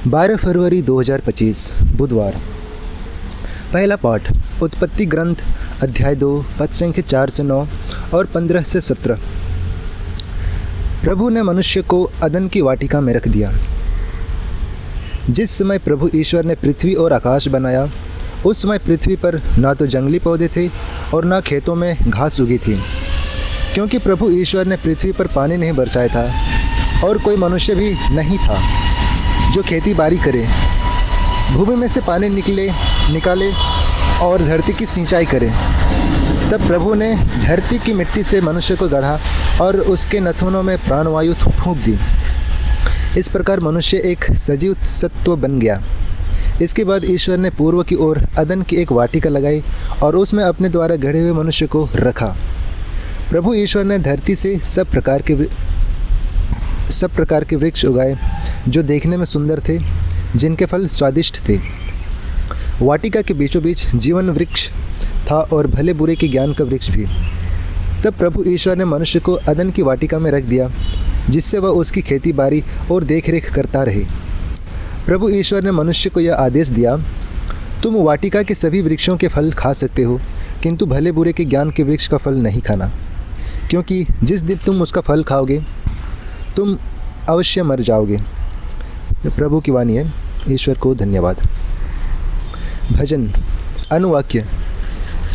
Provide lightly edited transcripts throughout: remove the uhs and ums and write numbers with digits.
12 फरवरी 2025 बुधवार। पहला पाठ उत्पत्ति ग्रंथ अध्याय 2 पद संख्या 4 से 9 और 15 से 17। प्रभु ने मनुष्य को अदन की वाटिका में रख दिया। जिस समय प्रभु ईश्वर ने पृथ्वी और आकाश बनाया, उस समय पृथ्वी पर ना तो जंगली पौधे थे और ना खेतों में घास उगी थी, क्योंकि प्रभु ईश्वर ने पृथ्वी पर पानी नहीं बरसाया था और कोई मनुष्य भी नहीं था जो खेती बाड़ी करे, भूमि में से पानी निकाले और धरती की सिंचाई करे। तब प्रभु ने धरती की मिट्टी से मनुष्य को गढ़ा और उसके नथुनों में प्राणवायु फूंक दी। इस प्रकार मनुष्य एक सजीव सत्व बन गया। इसके बाद ईश्वर ने पूर्व की ओर अदन की एक वाटिका लगाई और उसमें अपने द्वारा गढ़े हुए मनुष्य को रखा। प्रभु ईश्वर ने धरती से सब प्रकार के वृक्ष उगाए जो देखने में सुंदर थे, जिनके फल स्वादिष्ट थे। वाटिका के बीचों बीच जीवन वृक्ष था और भले बुरे के ज्ञान का वृक्ष भी। तब प्रभु ईश्वर ने मनुष्य को अदन की वाटिका में रख दिया, जिससे वह उसकी खेती बाड़ी और देखरेख करता रहे। प्रभु ईश्वर ने मनुष्य को यह आदेश दिया, तुम वाटिका के सभी वृक्षों के फल खा सकते हो, किंतु भले बुरे के ज्ञान के वृक्ष का फल नहीं खाना, क्योंकि जिस दिन तुम उसका फल खाओगे तुम अवश्य मर जाओगे। प्रभु की वाणी है। ईश्वर को धन्यवाद। भजन अनुवाक्य।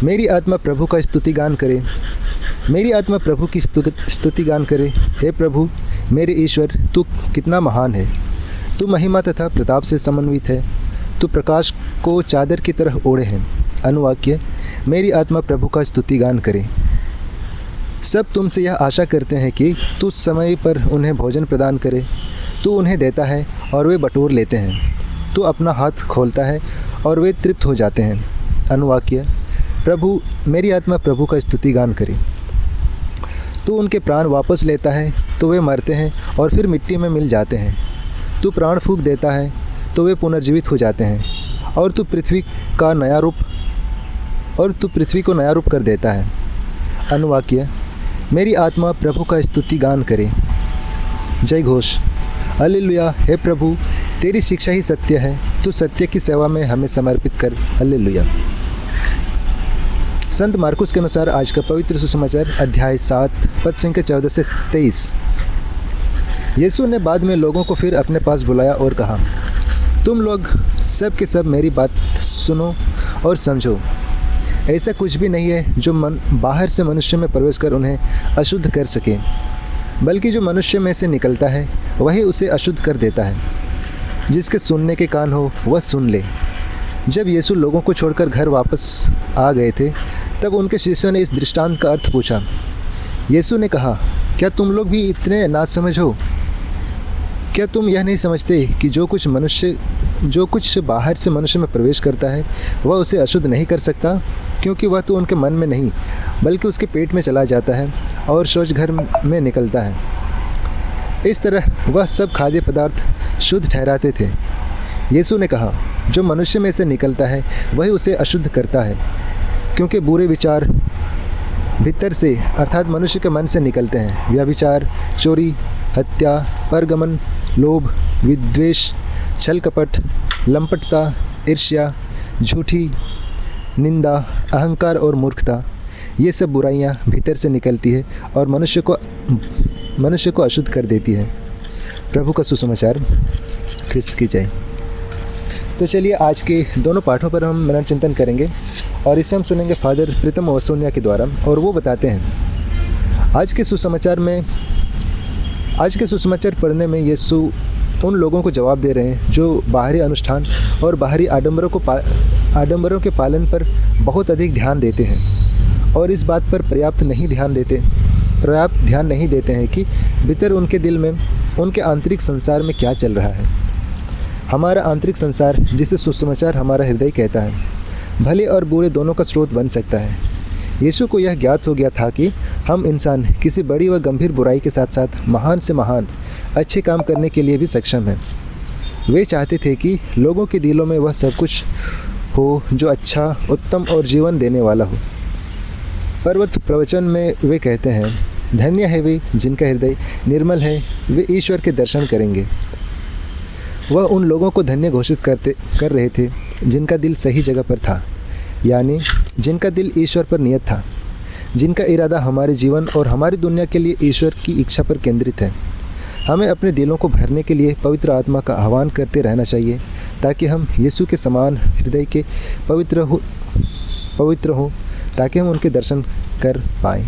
मेरी आत्मा प्रभु का स्तुतिगान करे, मेरी आत्मा प्रभु की स्तुतिगान करे। हे प्रभु मेरे ईश्वर, तू कितना महान है। तू महिमा तथा प्रताप से समन्वित है। तू प्रकाश को चादर की तरह ओढ़े है। अनुवाक्य। मेरी आत्मा प्रभु का स्तुतिगान करे। सब तुमसे यह आशा करते हैं कि तू समय पर उन्हें भोजन प्रदान करे। तू उन्हें देता है और वे बटोर लेते हैं। तू अपना हाथ खोलता है और वे तृप्त हो जाते हैं। अनुवाक्य। प्रभु मेरी आत्मा प्रभु का स्तुतिगान करे। तू उनके प्राण वापस लेता है तो वे मरते हैं और फिर मिट्टी में मिल जाते हैं। तू प्राण फूंक देता है तो वे पुनर्जीवित हो जाते हैं और तू पृथ्वी को नया रूप कर देता है। अनुवाक्य। मेरी आत्मा प्रभु का स्तुति गान करे। जय घोष। हालेलुया। हे प्रभु तेरी शिक्षा ही सत्य है। तू सत्य की सेवा में हमें समर्पित कर। हालेलुया। संत मार्कुस के अनुसार आज का पवित्र सुसमाचार अध्याय 7 पद संख्या 14 से 23। यीशु ने बाद में लोगों को फिर अपने पास बुलाया और कहा, तुम लोग सब के सब मेरी बात सुनो और समझो। ऐसा कुछ भी नहीं है जो बाहर से मनुष्य में प्रवेश कर उन्हें अशुद्ध कर सके, बल्कि जो मनुष्य में से निकलता है वही उसे अशुद्ध कर देता है। जिसके सुनने के कान हो वह सुन ले। जब यीशु लोगों को छोड़कर घर वापस आ गए थे, तब उनके शिष्यों ने इस दृष्टांत का अर्थ पूछा। यीशु ने कहा, क्या तुम लोग भी इतने नासमझ हो? क्या तुम यह नहीं समझते कि जो कुछ बाहर से मनुष्य में प्रवेश करता है वह उसे अशुद्ध नहीं कर सकता, क्योंकि वह तो उनके मन में नहीं बल्कि उसके पेट में चला जाता है और शौचघर में निकलता है। इस तरह वह सब खाद्य पदार्थ शुद्ध ठहराते थे। यीशु ने कहा, जो मनुष्य में से निकलता है वही उसे अशुद्ध करता है, क्योंकि बुरे विचार भीतर से अर्थात मनुष्य के मन से निकलते हैं। व्यभिचार, चोरी, हत्या, परगमन, लोभ, विद्वेष, छल कपट, लंपटता, ईर्ष्या, झूठी निंदा, अहंकार और मूर्खता, ये सब बुराइयां भीतर से निकलती है और मनुष्य को अशुद्ध कर देती है। प्रभु का सुसमाचार। ख्रिस्त की जय। तो चलिए आज के दोनों पाठों पर हम मनन चिंतन करेंगे और इसे हम सुनेंगे फादर प्रीतम वसोनिया के द्वारा, और वो बताते हैं आज के सुसमाचार पढ़ने में यीशु उन लोगों को जवाब दे रहे हैं जो बाहरी अनुष्ठान और बाहरी आडंबरों के पालन पर बहुत अधिक ध्यान देते हैं और इस बात पर पर्याप्त ध्यान नहीं देते हैं कि भीतर उनके दिल में, उनके आंतरिक संसार में क्या चल रहा है। हमारा आंतरिक संसार, जिसे सुसमाचार हमारा हृदय कहता है, भले और बुरे दोनों का स्रोत बन सकता है। यीशु को यह ज्ञात हो गया था कि हम इंसान किसी बड़ी व गंभीर बुराई के साथ साथ महान से महान अच्छे काम करने के लिए भी सक्षम हैं। वे चाहते थे कि लोगों के दिलों में वह सब कुछ हो जो अच्छा, उत्तम और जीवन देने वाला हो। पर्वत प्रवचन में वे कहते हैं, धन्य है वे जिनका हृदय निर्मल है, वे ईश्वर के दर्शन करेंगे। वह उन लोगों को धन्य घोषित कर रहे थे जिनका दिल सही जगह पर था, यानी जिनका दिल ईश्वर पर नियत था, जिनका इरादा हमारे जीवन और हमारी दुनिया के लिए ईश्वर की इच्छा पर केंद्रित है। हमें अपने दिलों को भरने के लिए पवित्र आत्मा का आह्वान करते रहना चाहिए ताकि हम यीशु के समान हृदय के पवित्र हों, ताकि हम उनके दर्शन कर पाएं।